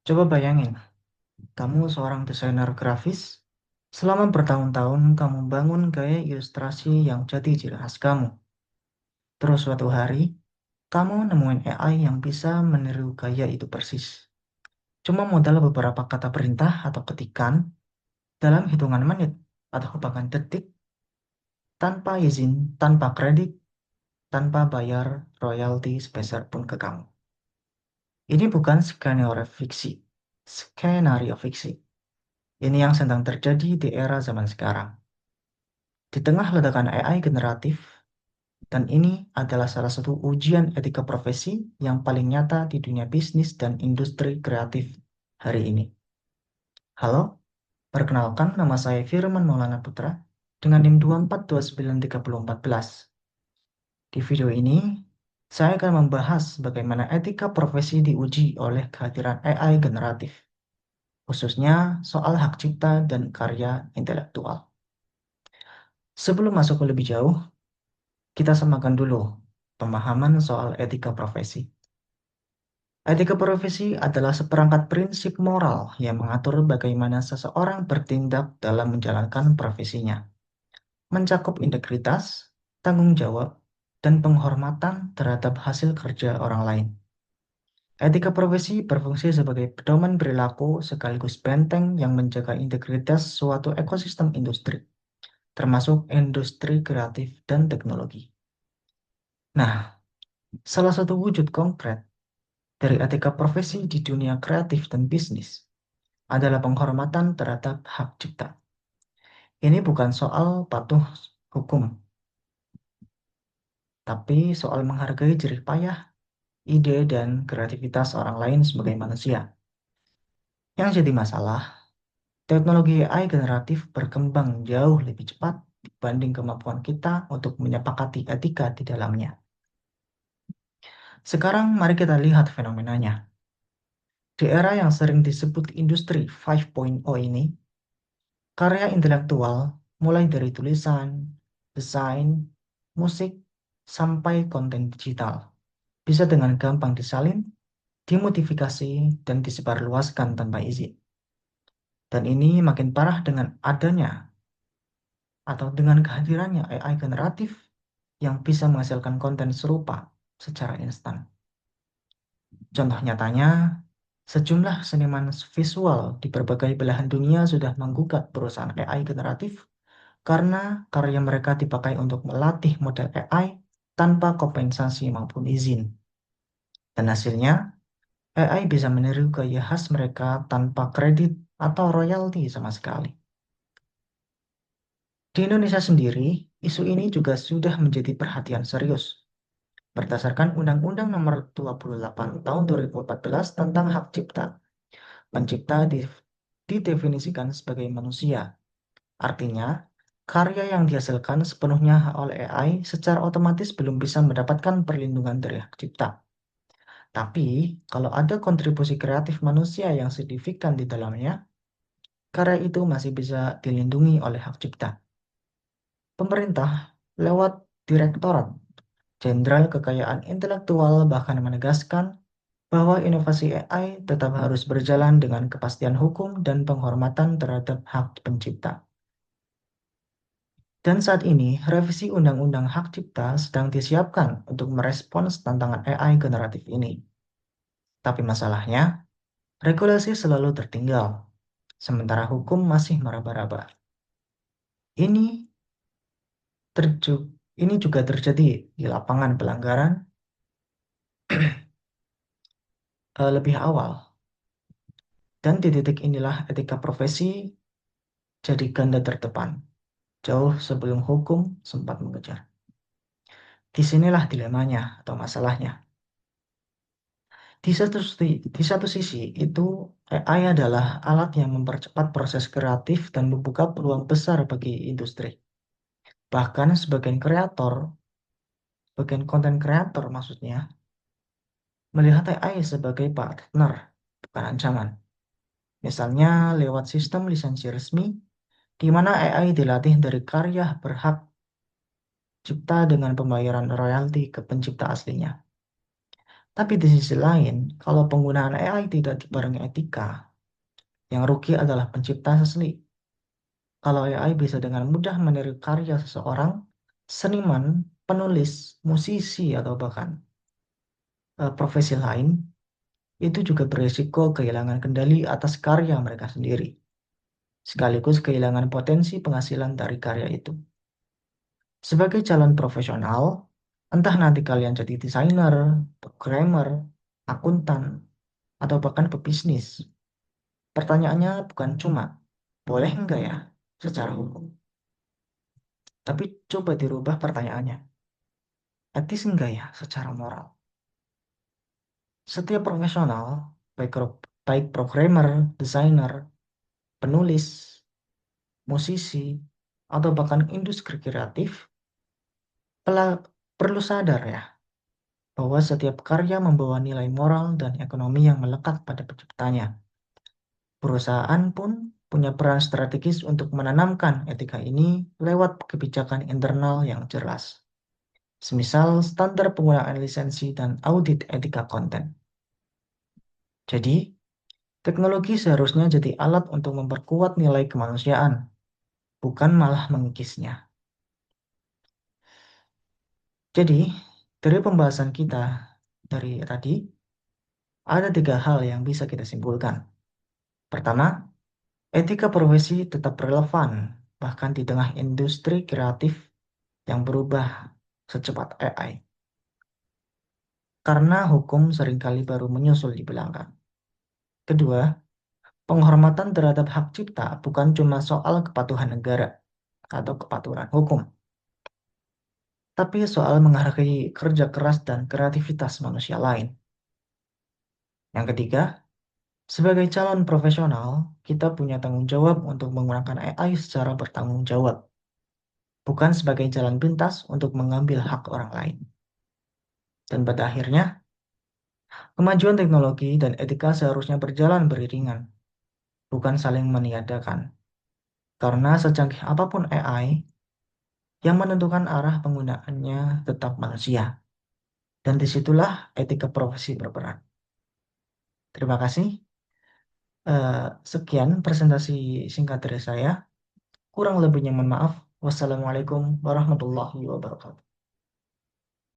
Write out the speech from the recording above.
Coba bayangin, kamu seorang desainer grafis. Selama bertahun-tahun kamu bangun gaya ilustrasi yang jadi ciri khas kamu. Terus suatu hari, kamu nemuin AI yang bisa meniru gaya itu persis. Cuma modal beberapa kata perintah atau ketikan dalam hitungan menit atau bahkan detik, tanpa izin, tanpa kredit, tanpa bayar royalti sepeser pun ke kamu. Ini bukan skenario fiksi. Ini yang sedang terjadi di era zaman sekarang. Di tengah ledakan AI generatif, dan ini adalah salah satu ujian etika profesi yang paling nyata di dunia bisnis dan industri kreatif hari ini. Halo, perkenalkan nama saya Firman Maulana Putra dengan NIM 24293014. Di video ini, saya akan membahas bagaimana etika profesi diuji oleh kehadiran AI generatif, khususnya soal hak cipta dan karya intelektual. Sebelum masuk ke lebih jauh, kita samakan dulu pemahaman soal etika profesi. Etika profesi adalah seperangkat prinsip moral yang mengatur bagaimana seseorang bertindak dalam menjalankan profesinya, mencakup integritas, tanggung jawab, dan penghormatan terhadap hasil kerja orang lain. Etika profesi berfungsi sebagai pedoman perilaku sekaligus benteng yang menjaga integritas suatu ekosistem industri, termasuk industri kreatif dan teknologi. Nah, salah satu wujud konkret dari etika profesi di dunia kreatif dan bisnis adalah penghormatan terhadap hak cipta. Ini bukan soal patuh hukum, tapi soal menghargai jerih payah, ide, dan kreativitas orang lain sebagai manusia. Yang jadi masalah, teknologi AI generatif berkembang jauh lebih cepat dibanding kemampuan kita untuk menyepakati etika di dalamnya. Sekarang mari kita lihat fenomenanya. Di era yang sering disebut industri 5.0 ini, karya intelektual mulai dari tulisan, desain, musik, sampai konten digital bisa dengan gampang disalin, dimodifikasi, dan disebarluaskan tanpa izin. Dan ini makin parah dengan adanya atau dengan kehadirannya AI generatif yang bisa menghasilkan konten serupa secara instan. Contoh nyatanya, sejumlah seniman visual di berbagai belahan dunia sudah menggugat perusahaan AI generatif karena karya mereka dipakai untuk melatih model AI tanpa kompensasi maupun izin. Dan hasilnya, AI bisa meniru gaya khas mereka tanpa kredit atau royalti sama sekali. Di Indonesia sendiri, isu ini juga sudah menjadi perhatian serius. Berdasarkan Undang-Undang Nomor 28 Tahun 2014 tentang Hak Cipta, pencipta didefinisikan sebagai manusia. Artinya, karya yang dihasilkan sepenuhnya oleh AI secara otomatis belum bisa mendapatkan perlindungan dari hak cipta. Tapi, kalau ada kontribusi kreatif manusia yang signifikan di dalamnya, karya itu masih bisa dilindungi oleh hak cipta. Pemerintah, lewat Direktorat Jenderal Kekayaan Intelektual bahkan menegaskan bahwa inovasi AI tetap harus berjalan dengan kepastian hukum dan penghormatan terhadap hak pencipta. Dan saat ini, revisi Undang-Undang Hak Cipta sedang disiapkan untuk merespons tantangan AI generatif ini. Tapi masalahnya, regulasi selalu tertinggal, sementara hukum masih meraba-raba. Ini terju- ini juga terjadi di lapangan pelanggaran lebih awal. Dan di titik inilah etika profesi jadi ganda terdepan, jauh sebelum hukum sempat mengejar. Disinilah dilemanya atau masalahnya. Di satu sisi, itu AI adalah alat yang mempercepat proses kreatif dan membuka peluang besar bagi industri. Bahkan bagian konten kreator maksudnya, melihat AI sebagai partner, bukan ancaman. Misalnya lewat sistem lisensi resmi, di mana AI dilatih dari karya berhak cipta dengan pembayaran royalti ke pencipta aslinya. Tapi di sisi lain, kalau penggunaan AI tidak dibarengi etika, yang rugi adalah pencipta asli. Kalau AI bisa dengan mudah meniru karya seseorang, seniman, penulis, musisi, atau bahkan profesi lain, itu juga berisiko kehilangan kendali atas karya mereka sendiri, sekaligus kehilangan potensi penghasilan dari karya itu. Sebagai calon profesional, entah nanti kalian jadi desainer, programmer, akuntan, atau bahkan pebisnis, pertanyaannya bukan cuma, boleh enggak ya secara hukum? Tapi coba dirubah pertanyaannya, etis enggak ya secara moral? Setiap profesional, baik programmer, desainer, penulis, musisi, atau bahkan industri kreatif, perlu sadar ya, bahwa setiap karya membawa nilai moral dan ekonomi yang melekat pada penciptanya. Perusahaan pun punya peran strategis untuk menanamkan etika ini lewat kebijakan internal yang jelas. Semisal standar penggunaan lisensi dan audit etika konten. Jadi, teknologi seharusnya jadi alat untuk memperkuat nilai kemanusiaan, bukan malah mengikisnya. Jadi, dari pembahasan kita dari tadi, ada 3 hal yang bisa kita simpulkan. Pertama, etika profesi tetap relevan, bahkan di tengah industri kreatif yang berubah secepat AI. Karena hukum seringkali baru menyusul di belakang. Kedua, penghormatan terhadap hak cipta bukan cuma soal kepatuhan negara atau kepatuhan hukum, tapi soal menghargai kerja keras dan kreativitas manusia lain. Yang ketiga, sebagai calon profesional, kita punya tanggung jawab untuk menggunakan AI secara bertanggung jawab, bukan sebagai jalan pintas untuk mengambil hak orang lain. Dan pada akhirnya, kemajuan teknologi dan etika seharusnya berjalan beriringan, bukan saling meniadakan. Karena secanggih apapun AI, yang menentukan arah penggunaannya tetap manusia. Dan disitulah etika profesi berperan. Terima kasih. Sekian presentasi singkat dari saya. Kurang lebihnya mohon maaf. Wassalamualaikum warahmatullahi wabarakatuh.